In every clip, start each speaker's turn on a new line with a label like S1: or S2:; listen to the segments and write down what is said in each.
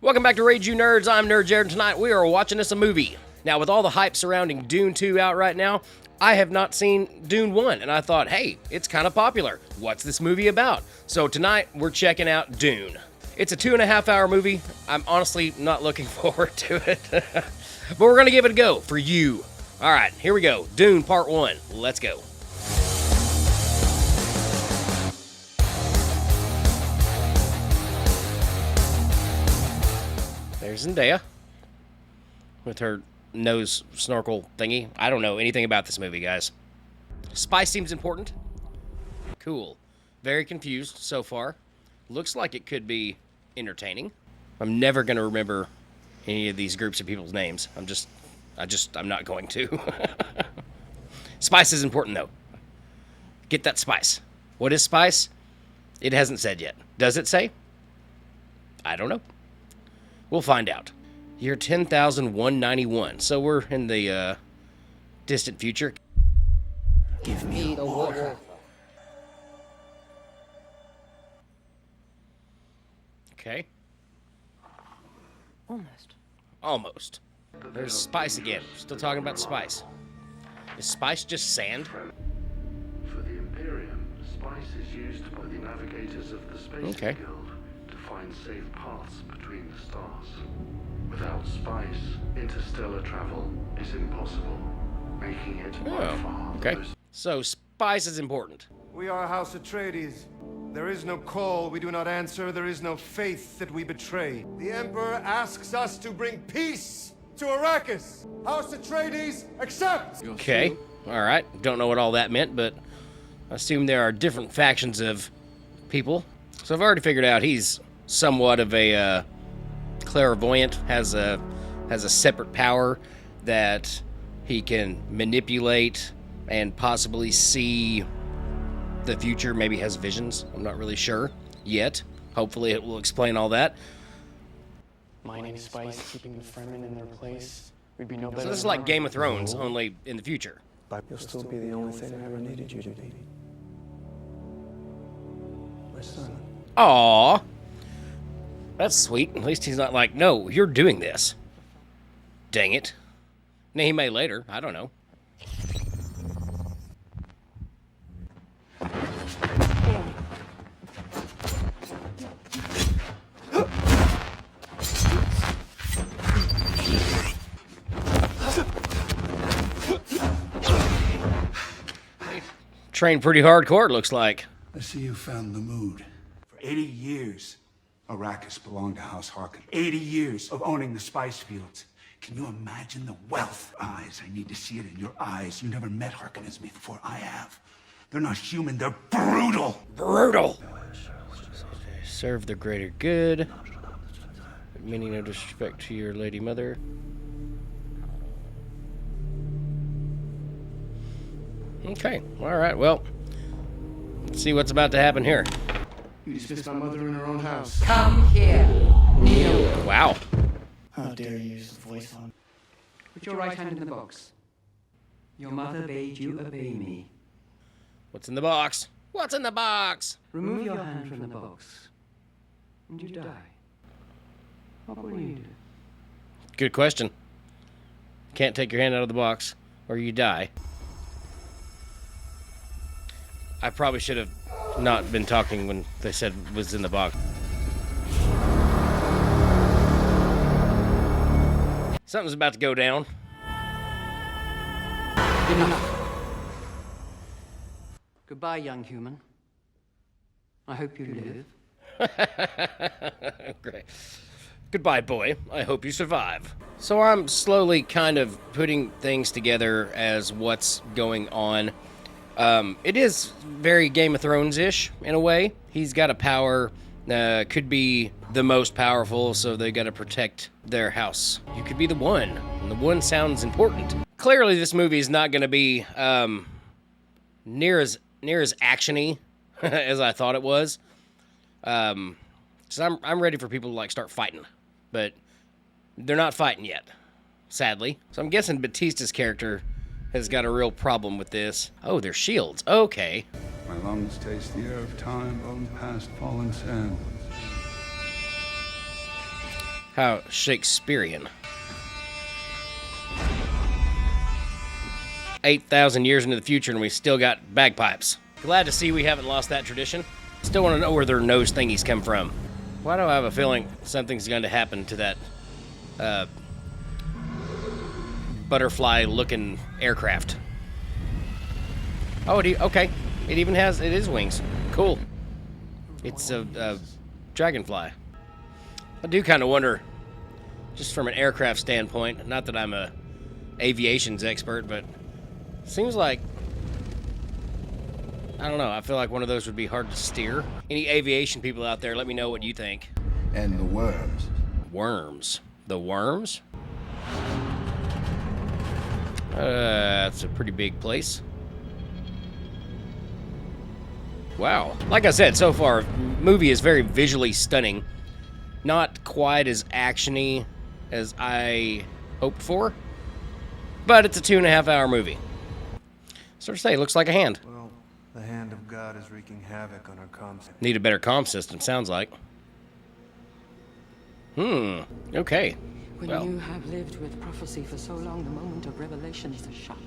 S1: Welcome back to Rage You Nerds. I'm Nerd Jared. Tonight we are watching us a movie. Now, with all the hype surrounding Dune 2 out right now, I have not seen Dune 1, and I thought, hey, it's kind of popular. What's this movie about? So tonight we're checking out Dune. It's a 2.5-hour movie. I'm honestly not looking forward to it, but we're gonna give it a go for you. All right, here we go. Dune Part 1. Let's go. There's Zendaya with her nose snorkel thingy. I don't know anything about this movie, guys. Spice seems important. Cool. Very confused so far. Looks like it could be entertaining. I'm never going to remember any of these groups of people's names. I'm not going to. Spice is important, though. Get that spice. What is spice? It hasn't said yet. Does it say? I don't know. We'll find out. Year 10,191. So we're in the distant future.
S2: Give me the water.
S1: Okay.
S2: Almost.
S1: There's spice again. Still talking about spice. Is spice just sand?
S3: For the Imperium, spice is used by the navigators of the Space
S1: Okay.
S3: Guild to find safe paths between the stars. Without spice, interstellar travel is impossible, making it by far the
S1: Okay.
S3: most
S1: So spice is important.
S4: We are House Atreides. There is no call we do not answer. There is no faith that we betray. The Emperor asks us to bring peace to Arrakis. House Atreides, accept!
S1: Okay. All right. Don't know what all that meant, but I assume there are different factions of people. So I've already figured out he's somewhat of a clairvoyant, has a separate power that he can manipulate and possibly see the future, maybe has visions. I'm not really sure yet. Hopefully it will explain all that.
S5: Mining spice, keeping the Fremen in their place. We'd be no better.
S1: So this is
S5: than
S1: like
S5: our-
S1: Game of Thrones, only in the future.
S2: You'll still be the only thing I ever needed you to be. My son.
S1: Aww. That's sweet. At least he's not like, no, you're doing this. Dang it. Now, he may later. I don't know. Trained pretty hardcore, it looks like.
S6: I see you found the mood. For 80 years, Arrakis belonged to House Harkonnen. 80 years of owning the spice fields. Can you imagine the wealth? Eyes, I need to see it in your eyes. You never met Harkonnens before. I have. They're not human, they're brutal.
S1: Brutal. Serve the greater good. Meaning no disrespect to your lady mother. Okay, alright, well, let's see what's about to happen here.
S4: You dismissed my mother in her own house.
S7: Come here. Kneel.
S1: Wow.
S5: How dare you use the voice on?
S7: Put your right hand in the box. Your mother bade you obey me.
S1: What's in the box? What's in the box?
S7: Remove your hand from the box, and you die. What will you do?
S1: Good question. Can't take your hand out of the box, or you die. I probably should have not been talking when they said it was in the box. Something's about to go down.
S7: Enough. Goodbye, young human. I hope you live.
S1: Great. Goodbye, boy. I hope you survive. So I'm slowly kind of putting things together as what's going on. It is very Game of Thrones-ish in a way. He's got a power, could be the most powerful, so they got to protect their house. You could be the one, and the one sounds important. Clearly, this movie is not going to be near as actiony as I thought it was. So I'm ready for people to like start fighting, but they're not fighting yet, sadly. So I'm guessing Batista's character has got a real problem with this. Oh, they're shields. Okay.
S6: My lungs taste the air of time, bone past falling sand.
S1: How Shakespearean. 8,000 years into the future and we still got bagpipes. Glad to see we haven't lost that tradition. Still want to know where their nose thingies come from. Why do I have a feeling something's going to happen to that butterfly-looking aircraft? Oh, okay. It is wings. Cool. It's a dragonfly. I do kind of wonder, just from an aircraft standpoint, not that I'm a aviations expert, but seems like, I don't know, I feel like one of those would be hard to steer. Any aviation people out there, let me know what you think.
S8: And the worms.
S1: Worms. The worms? That's a pretty big place. Wow. Like I said, so far, movie is very visually stunning. Not quite as action-y as I hoped for, but it's a 2.5-hour movie. Sort of say, it looks like a hand.
S4: Well, the hand of God is wreaking havoc on our comms.
S1: Need a better comm system, sounds like. Okay.
S9: When
S1: Well,
S9: you have lived with prophecy for so long, the moment of revelation is a shock.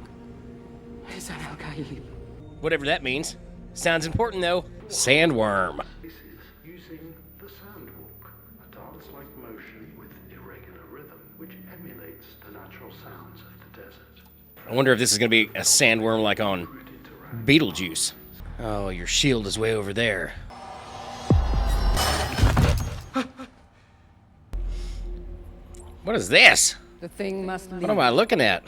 S9: Is that okay?
S1: whatever that means. Sounds important, though. Sandworm.
S3: This is using the sandwalk, a dance-like motion with irregular rhythm, which emulates the natural sounds of the desert.
S1: I wonder if this is going to be a sandworm like on Beetlejuice. Oh, your shield is way over there. What is this?
S9: The thing must leave.
S1: What am I looking at?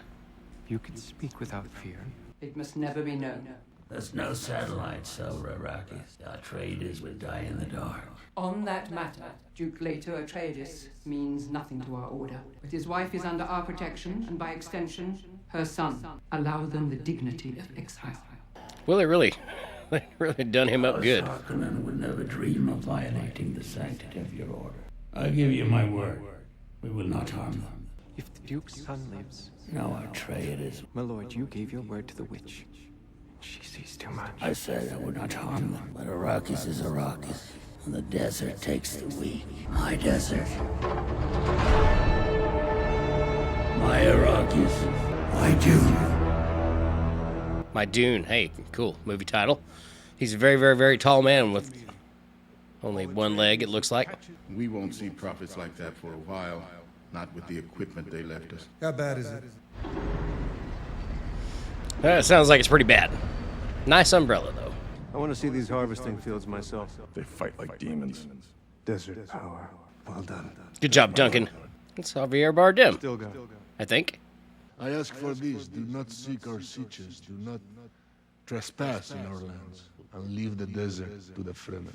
S7: You can speak without fear.
S9: It must never be known.
S10: There's no satellites over Arrakis. Our traders would die in the dark.
S9: On that matter, Duke Leto Atreides means nothing to our order. But his wife is under our protection, and by extension, her son. Allow them the dignity of exile.
S1: Well, they really done him up good.
S10: Harkonnen would never dream of violating the sanctity of your order. I give you my word. We will not harm them.
S5: If the Duke's son lives...
S10: No, Atreides.
S5: My lord, you gave your word to the witch. She sees too much.
S10: I said I would not harm them, but Arrakis is Arrakis, and the desert takes the weak. My desert. My Arrakis. My Dune.
S1: My Dune. Hey, cool movie title. He's a very, very, very tall man with only one leg, it looks like.
S8: We won't see prophets like that for a while. Not with the equipment they left us.
S4: How bad is it?
S1: It sounds like it's pretty bad. Nice umbrella, though.
S4: I want to see these harvesting fields myself.
S8: They fight like demons.
S4: Desert power. Well done.
S1: Good job, Duncan. It's Javier Bardem,
S4: Still go.
S1: I think.
S8: I ask for this. Do not seek our sieges. Do not trespass in our lands. And leave the desert to the Fremen.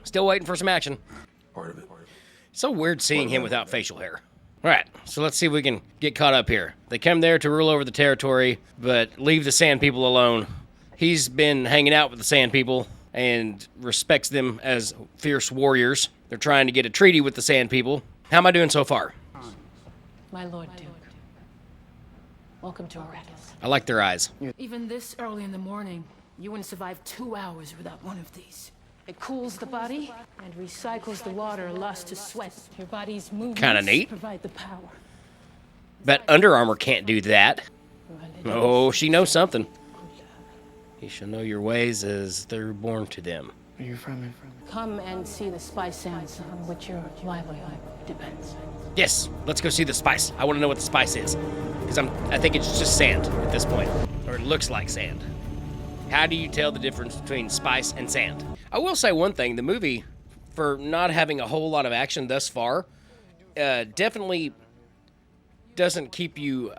S1: Still waiting for some action.
S8: Part of it.
S1: So weird seeing him without facial hair. All right, so let's see if we can get caught up here. They come there to rule over the territory, but leave the Sand People alone. He's been hanging out with the Sand People and respects them as fierce warriors. They're trying to get a treaty with the Sand People. How am I doing so far?
S11: My Lord Duke, welcome to Arrakis.
S1: I like their eyes.
S11: Even this early in the morning, you wouldn't survive 2 hours without one of these. It cools the body and recycles the water lost to sweat. Your body's movements
S1: Kinda neat.
S11: provide the power.
S1: Bet Under Armour can't do that. Oh, she knows something. You shall know your ways as they're born to them.
S5: Are you from?
S11: Come and see the spice sands on which your livelihood depends.
S1: Yes, let's go see the spice. I want to know what the spice is. Because I think it's just sand at this point. Or it looks like sand. How do you tell the difference between spice and sand? I will say one thing. The movie, for not having a whole lot of action thus far, definitely doesn't keep you...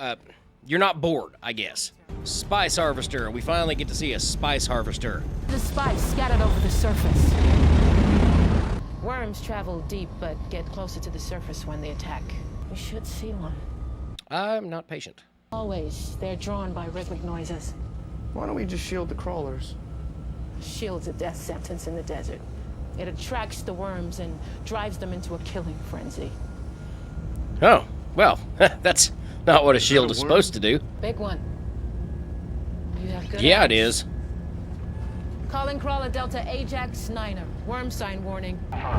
S1: you're not bored, I guess. Spice harvester. We finally get to see a spice harvester.
S11: The spice scattered over the surface. Worms travel deep, but get closer to the surface when they attack. We should see one.
S1: I'm not patient.
S11: Always, they're drawn by rhythmic noises.
S5: Why don't we just shield the crawlers?
S11: Shield's a death sentence in the desert. It attracts the worms and drives them into a killing frenzy.
S1: Oh, well, that's not what a shield is supposed to do.
S11: Big one. You have good
S1: Yeah,
S11: eyes.
S1: it is.
S11: Calling crawler Delta Ajax Niner. Worm sign warning.
S5: Stand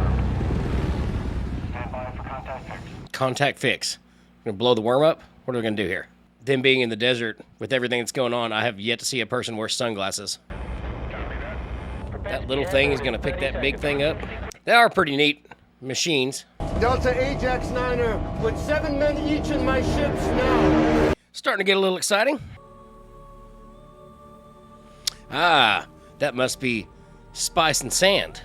S5: by for contact fix.
S1: Contact fix. Gonna blow the worm up? What are we gonna do here? Them being in the desert with everything that's going on, I have yet to see a person wear sunglasses. That little thing is gonna pick that big thing up. They are pretty neat machines.
S4: Delta Ajax Niner, put 7 men each in my ships now.
S1: Starting to get a little exciting. Ah, that must be spice and sand.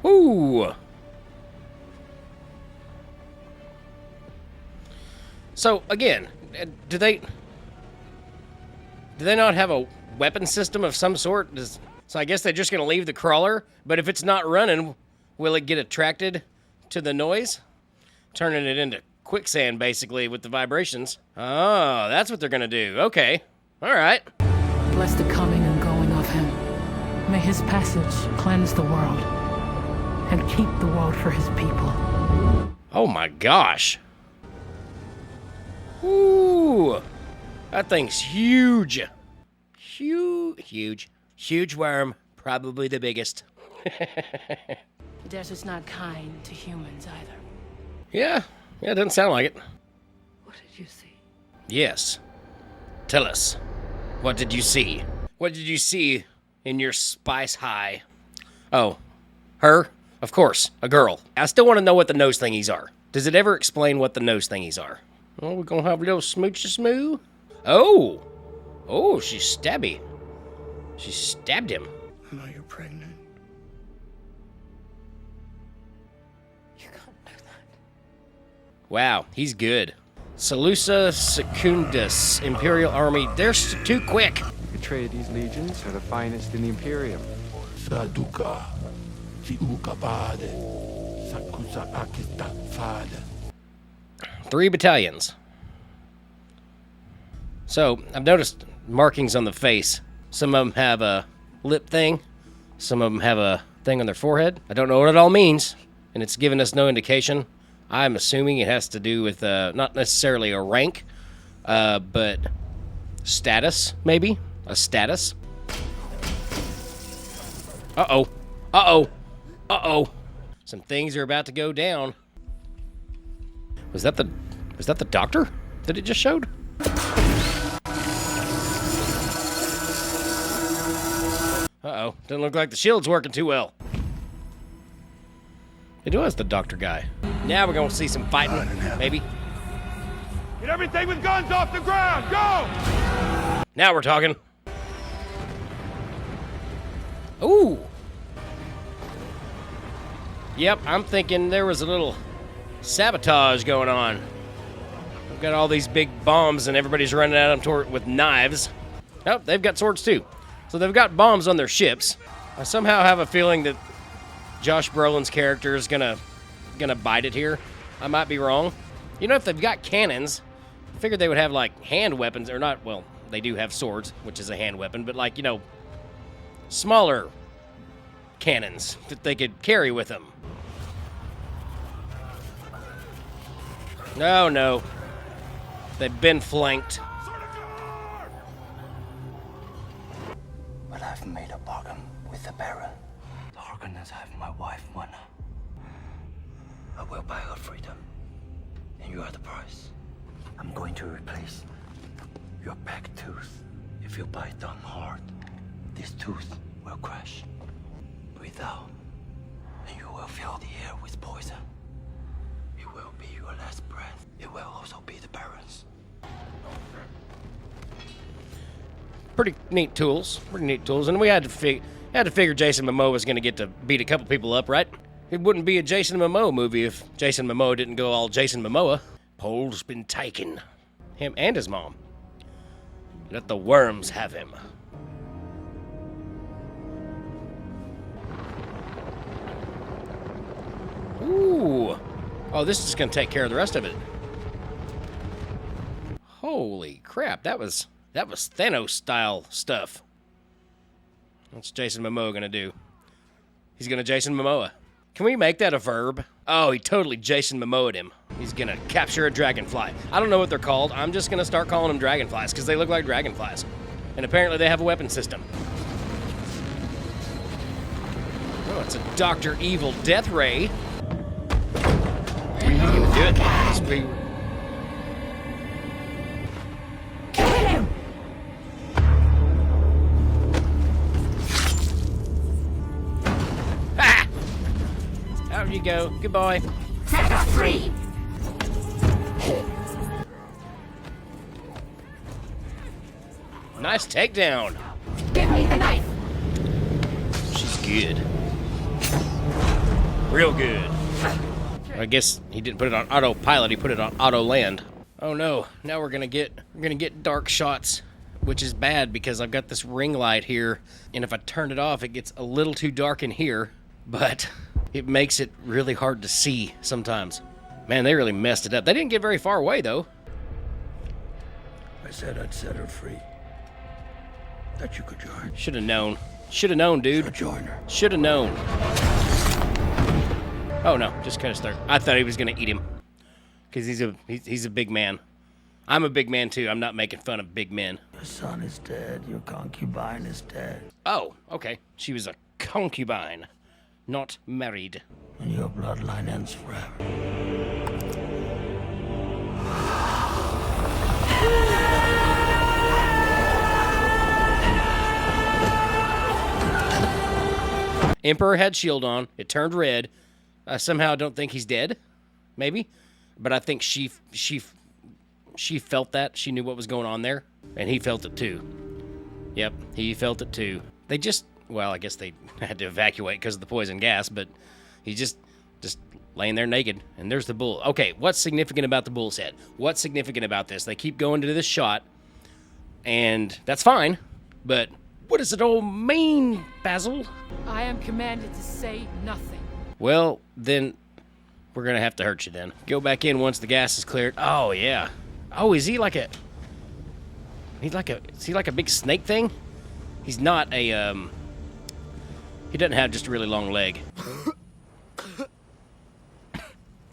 S1: Ooh. So again, do they not have a weapon system of some sort? So I guess they're just gonna leave the crawler, but if it's not running, will it get attracted to the noise? Turning it into quicksand basically with the vibrations. Oh, that's what they're gonna do. Okay. All right.
S11: Bless the coming and going of him. May his passage cleanse the world and keep the world for his people.
S1: Oh my gosh. Ooh. That thing's huge. Huge worm. Probably the biggest.
S11: The desert's not kind to humans either.
S1: Yeah, it doesn't sound like it.
S9: What did you see?
S1: Yes. Tell us. What did you see? What did you see in your spice high? Oh, her? Of course, a girl. I still want to know what the nose thingies are. Does it ever explain what the nose thingies are? Oh, we're gonna have a little smooch-a-smoo? Oh! Oh, she's stabby. She stabbed him.
S2: I know you're pregnant.
S11: You can't do that.
S1: Wow, he's good. Salusa Secundus, Imperial Army. They're too quick.
S5: Atreides legions are the finest in the Imperium.
S8: Saduka. Siukabade. Sakusa Akita Fada.
S1: 3 battalions. So, I've noticed markings on the face. Some of them have a lip thing. Some of them have a thing on their forehead. I don't know what it all means, and it's given us no indication. I'm assuming it has to do with not necessarily a rank, but status, maybe? A status? Uh-oh. Uh-oh. Uh-oh. Some things are about to go down. Was that the doctor that it just showed? Uh-oh. Doesn't look like the shield's working too well. It was the doctor guy. Now we're gonna see some fighting, maybe.
S4: Get everything with guns off the ground! Go!
S1: Now we're talking. Ooh. Yep, I'm thinking there was a little sabotage going on. We've got all these big bombs and everybody's running at them with knives. Oh, they've got swords too. So they've got bombs on their ships. I somehow have a feeling that Josh Brolin's character is gonna bite it here. I might be wrong. You know, if they've got cannons, I figured they would have like hand weapons, or not, well, they do have swords, which is a hand weapon, but like, you know, smaller cannons that they could carry with them. No, no. They've been flanked.
S2: But I've made a bargain with the Baron. The Harkonnens have my wife, Mana. I will buy her freedom. And you are the price. I'm going to replace your back tooth. If you bite them hard, this tooth will crash. Breathe out, and you will fill the air with poison. It will be your last breath. It will also be the Baron's.
S1: Pretty neat tools. And we had to figure Jason Momoa was going to get to beat a couple people up, right? It wouldn't be a Jason Momoa movie if Jason Momoa didn't go all Jason Momoa. Pole's been taken. Him and his mom. Let the worms have him. Ooh. Oh, this is going to take care of the rest of it. Holy crap, that was Thanos-style stuff. What's Jason Momoa going to do? He's going to Jason Momoa. Can we make that a verb? Oh, he totally Jason Momoa'd him. He's going to capture a dragonfly. I don't know what they're called. I'm just going to start calling them dragonflies because they look like dragonflies. And apparently they have a weapon system. Oh, it's a Dr. Evil death ray. He's gonna do it. Sweet.
S11: Kill him!
S1: Ah! Out you go. Goodbye.
S11: Set her free!
S1: Nice takedown.
S11: Give me the knife!
S1: She's good. Real good. I guess he didn't put it on autopilot, he put it on auto land. Oh no, now we're gonna get dark shots, which is bad because I've got this ring light here, and if I turn it off, it gets a little too dark in here, but it makes it really hard to see sometimes. Man, they really messed it up. They didn't get very far away though.
S10: I said I'd set her free. That you could join.
S1: Should have known. Should have known, dude.
S10: So join her.
S1: Should have known. Oh no, just kind of start. I thought he was gonna eat him, cause he's a big man. I'm a big man too. I'm not making fun of big men.
S10: Your son is dead. Your concubine is dead.
S1: Oh, okay. She was a concubine, not married.
S10: And your bloodline ends forever.
S1: Emperor had shield on. It turned red. I somehow don't think he's dead. Maybe, but I think she felt that. She knew what was going on there, and he felt it too. Yep, he felt it too. They just, well, I guess they had to evacuate because of the poison gas, but he's just laying there naked, and there's the bull. Okay, what's significant about the bull's head? What's significant about this? They keep going to this shot, and that's fine, but what does it all mean, Basil?
S11: I am commanded to say nothing.
S1: Well, then we're gonna have to hurt you then. Go back in once the gas is cleared. Oh yeah. Oh, is he like a is he like a big snake thing? He's not a he doesn't have just a really long leg.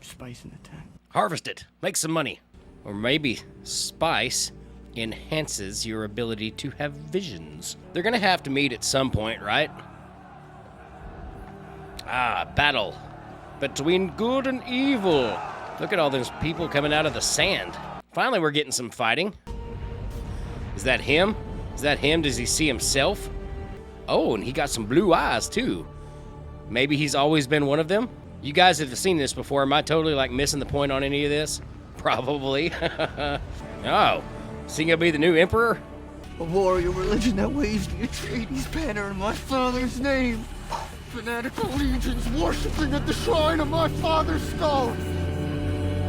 S5: Spice in the tank.
S1: Harvest it. Make some money. Or maybe spice enhances your ability to have visions. They're gonna have to meet at some point, right? Ah, battle between good and evil. Look at all those people coming out of the sand. Finally, we're getting some fighting. Is that him? Is that him? Does he see himself? Oh, and he got some blue eyes too. Maybe he's always been one of them? You guys have seen this before. Am I totally like missing the point on any of this? Probably. Oh, is he gonna be the new emperor?
S12: A warrior religion that waves the Atreides banner in my father's name. Fanatical legions worshipping at the shrine of my father's skull.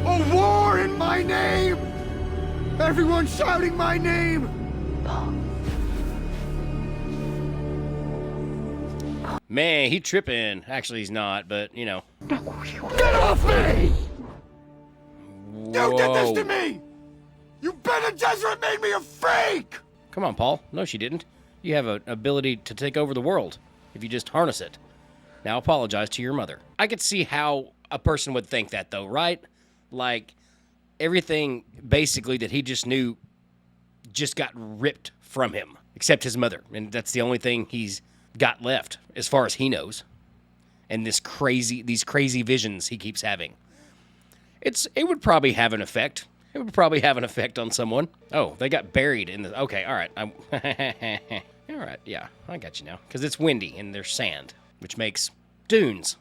S12: A war in my name! Everyone shouting my name!
S1: Man, he tripping. Actually, he's not, but you know.
S12: Get off me!
S1: Whoa.
S12: You did this to me! You Bene Gesserit made me a freak!
S1: Come on, Paul. No, she didn't. You have an ability to take over the world if you just harness it. Now apologize to your mother. I could see how a person would think that, though, right? Like, everything basically that he just knew just got ripped from him, except his mother. And that's the only thing he's got left, as far as he knows. And these crazy visions he keeps having. It would probably have an effect. It would probably have an effect on someone. Oh, they got buried in the... Okay, all right. All right, yeah, I got you now. Because it's windy and there's sand, which makes dunes.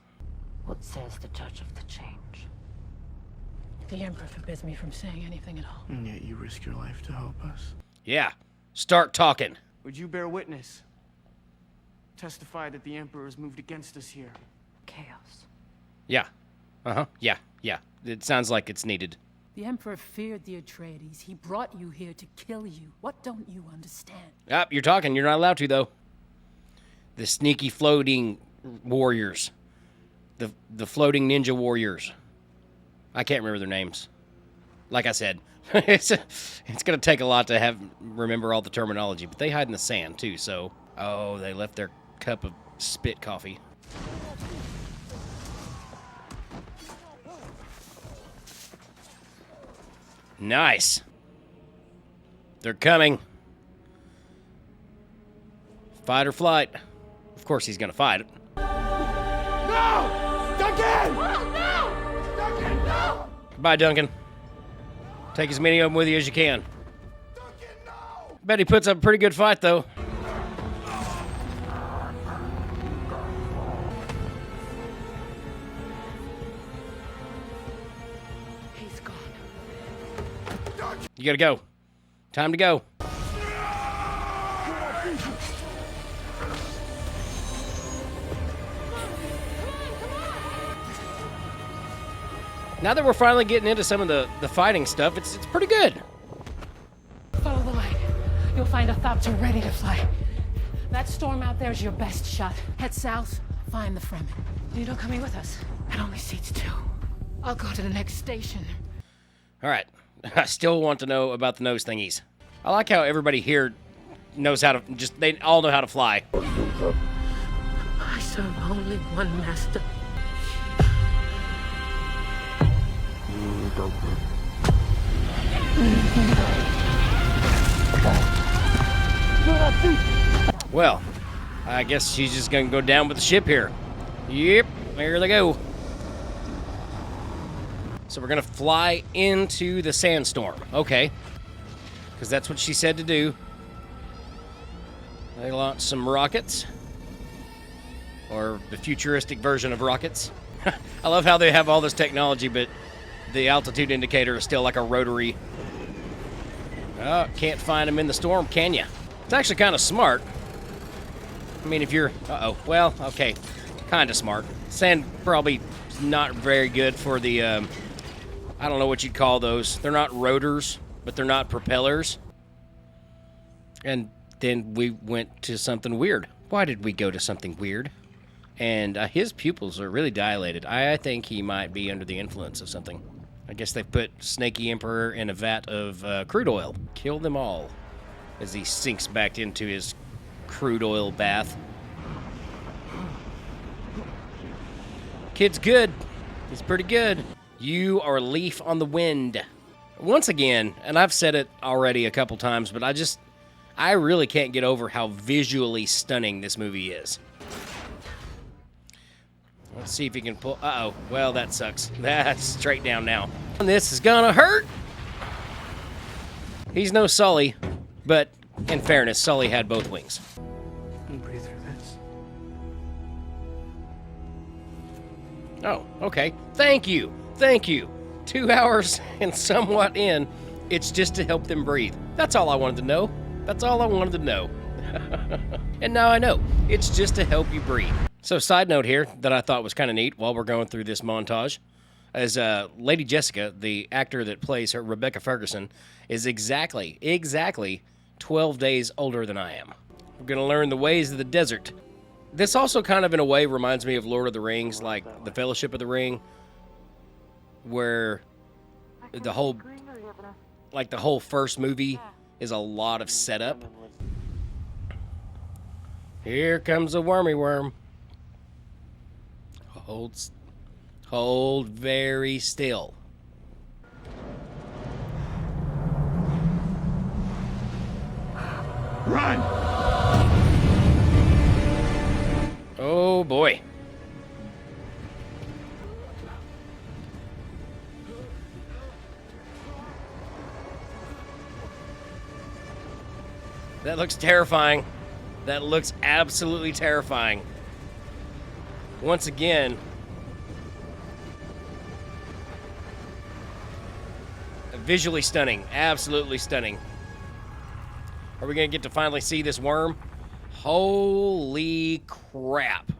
S11: What says the touch of the change? The Emperor forbids me from saying anything at all.
S5: And yet you risk your life to help us.
S1: Yeah, start talking.
S5: Would you bear witness? Testify that the Emperor has moved against us here.
S11: Chaos.
S1: Yeah. Uh-huh. Yeah. It sounds like it's needed.
S11: The Emperor feared the Atreides. He brought you here to kill you. What don't you understand?
S1: Ah, you're talking. You're not allowed to, though. The sneaky floating warriors. The floating ninja warriors. I can't remember their names. Like I said, it's going to take a lot to remember all the terminology, but they hide in the sand, too, so... Oh, they left their cup of spit coffee. Nice. They're coming. Fight or flight. Of course he's gonna fight it.
S12: No! Duncan! No! Duncan, no!
S1: Goodbye, Duncan. Take as many of them with you as you can.
S12: Duncan, no!
S1: Bet he puts up a pretty good fight, though.
S11: He's gone.
S1: You gotta go. Time to go. Now that we're finally getting into some of the fighting stuff, it's pretty good.
S11: Follow the light. You'll find a Thopter ready to fly. That storm out there is your best shot. Head south, find the Fremen. You don't coming with us. It only seats 2. I'll go to the next station.
S1: All right. I still want to know about the nose thingies. I like how everybody here knows how to they all know how to fly.
S11: I serve only one master.
S1: Well, I guess she's just gonna go down with the ship here. Yep, there they go. So we're gonna fly into the sandstorm. Okay. Because that's what she said to do. They launched some rockets. Or the futuristic version of rockets. I love how they have all this technology, but the altitude indicator is still like a rotary. Oh, can't find them in the storm, can you? It's actually kind of smart. I mean, if you're... Uh-oh. Well, okay. Kind of smart. Sand probably not very good for the... I don't know what you'd call those. They're not rotors, but they're not propellers. And then we went to something weird. Why did we go to something weird? And his pupils are really dilated. I think he might be under the influence of something. I guess they put Snaky Emperor in a vat of crude oil. Kill them all as he sinks back into his crude oil bath. Kid's good. He's pretty good. You are a leaf on the wind. Once again, and I've said it already a couple times, but I really can't get over how visually stunning this movie is. Let's see if he can pull... Uh-oh. Well, that sucks. That's straight down now. And this is gonna hurt! He's no Sully, but in fairness, Sully had both wings.
S5: Breathe through this.
S1: Oh, okay. Thank you. Thank you. 2 hours and somewhat in, it's just to help them breathe. That's all I wanted to know. That's all I wanted to know. And now I know. It's just to help you breathe. So, side note here that I thought was kind of neat while we're going through this montage is Lady Jessica, the actor that plays her, Rebecca Ferguson, is exactly 12 days older than I am. We're going to learn the ways of the desert. This also kind of, in a way, reminds me of Lord of the Rings, like the Fellowship of the Ring, where the whole first movie is a lot of setup. Here comes a wormy worm. Hold very still.
S12: Run!
S1: Oh boy. That looks terrifying. That looks absolutely terrifying. Once again, visually stunning. Absolutely stunning. Are we going to get to finally see this worm? Holy crap.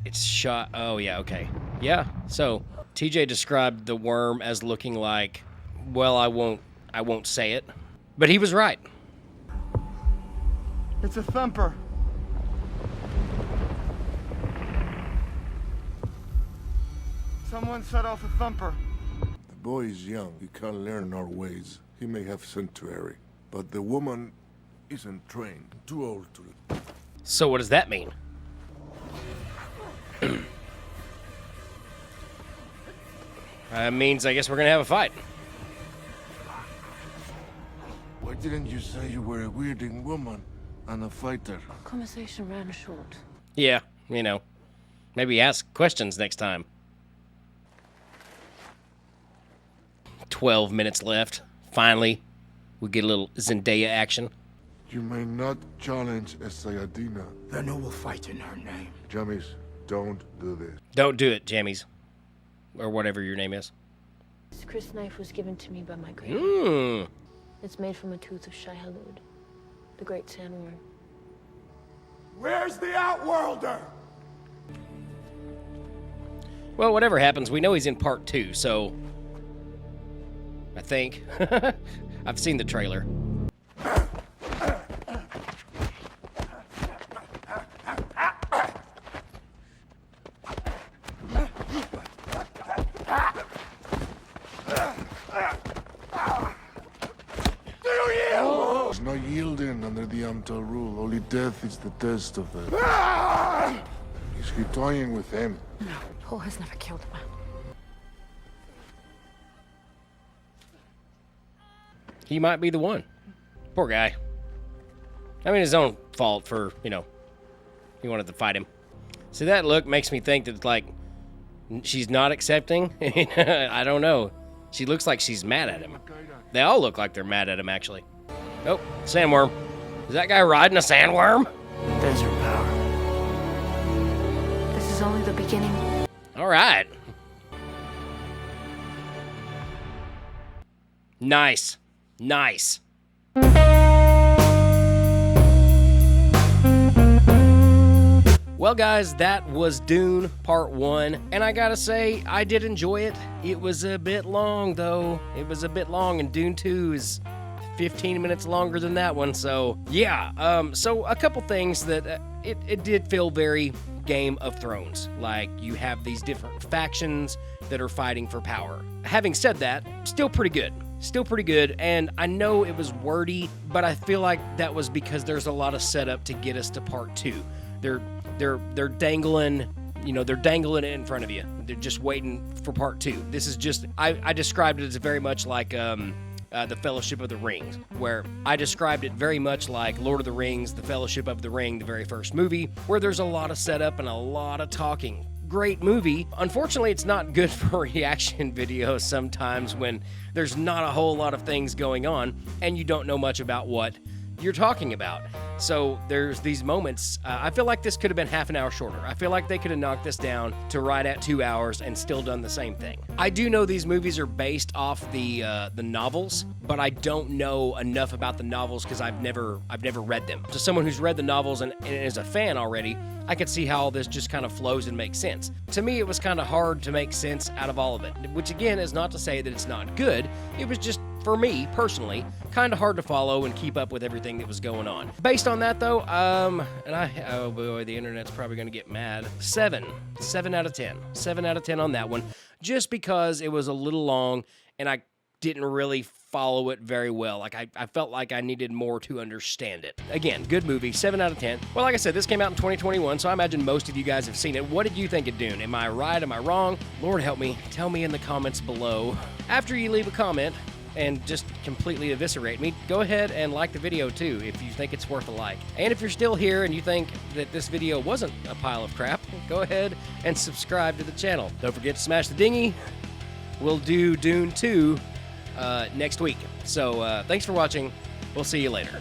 S1: It's shot. Oh, yeah, okay. Yeah, so TJ described the worm as looking like, well, I won't say it, but he was right.
S12: It's a thumper. Someone set off a thumper.
S8: The boy is young. He can't learn our ways. He may have sanctuary, but the woman isn't trained. Too old to...
S1: So what does that mean? That means I guess we're gonna have a fight.
S8: Why didn't you say you were a weirding woman? and a fighter.
S11: Conversation ran short.
S1: Yeah, you know. Maybe ask questions next time. 12 minutes left. Finally, we get a little Zendaya action.
S8: You may not challenge a Sayadina.
S6: Then who will fight in her name?
S8: Jamis, don't do this.
S1: Don't do it, Jammies. Or whatever your name is.
S11: This Chris knife was given to me by my grandmother.
S1: Mmm.
S11: It's made from a tooth of Shai-Hulud, the great sandworm.
S6: Where's the Outworlder?
S1: Well, whatever happens, we know he's in part 2, so... I think. I've seen the trailer.
S8: There's no yielding under the Amtal rule. Only death is the test of it. Is he toying with him?
S11: No, Paul has never killed a man.
S1: He might be the one. Poor guy. I mean, his own fault for, you know, he wanted to fight him. See, that look makes me think that, like, she's not accepting. I don't know. She looks like she's mad at him. They all look like they're mad at him, actually. Oh, sandworm. Is that guy riding a sandworm?
S7: Desert power.
S11: This is only the beginning.
S1: All right. Nice. Nice. Well, guys, that was Dune Part 1, and I gotta say, I did enjoy it. It was a bit long, though. It was a bit long, and Dune 2 is 15 minutes longer than that one, so yeah. So a couple things that it did feel very Game of Thrones. Like, you have these different factions that are fighting for power. Having said that, still pretty good. Still pretty good, and I know it was wordy, but I feel like that was because there's a lot of setup to get us to Part 2. They're dangling, you know, they're dangling it in front of you. They're just waiting for Part 2. This is just, I described it as very much like the Fellowship of the Ring, where I described it very much like Lord of the Rings, the Fellowship of the Ring, the very first movie, where there's a lot of setup and a lot of talking. Great movie. Unfortunately, it's not good for reaction videos sometimes when there's not a whole lot of things going on and you don't know much about what you're talking about. So there's these moments. I feel like this could have been half an hour shorter. I feel like they could have knocked this down to right at 2 hours and still done the same thing. I do know these movies are based off the novels, but I don't know enough about the novels because I've never read them. To someone who's read the novels and is a fan already, I could see how all this just kind of flows and makes sense. To me, it was kind of hard to make sense out of all of it, which again is not to say that it's not good. It was just, for me personally, kind of hard to follow and keep up with everything that was going on. Based on that though, oh boy, the internet's probably gonna get mad. 7 out of 10. 7 out of 10 on that one, just because it was a little long and I didn't really follow it very well. Like, I felt like I needed more to understand it. Again, good movie, 7 out of 10. Well, like I said, this came out in 2021, so I imagine most of you guys have seen it. What did you think of Dune? Am I right? Am I wrong? Lord help me. Tell me in the comments below. After you leave a comment and just completely eviscerate me, go ahead and like the video too if you think it's worth a like. And if you're still here and you think that this video wasn't a pile of crap, go ahead and subscribe to the channel. Don't forget to smash the dinghy. We'll do Dune 2 next week. So thanks for watching. We'll see you later.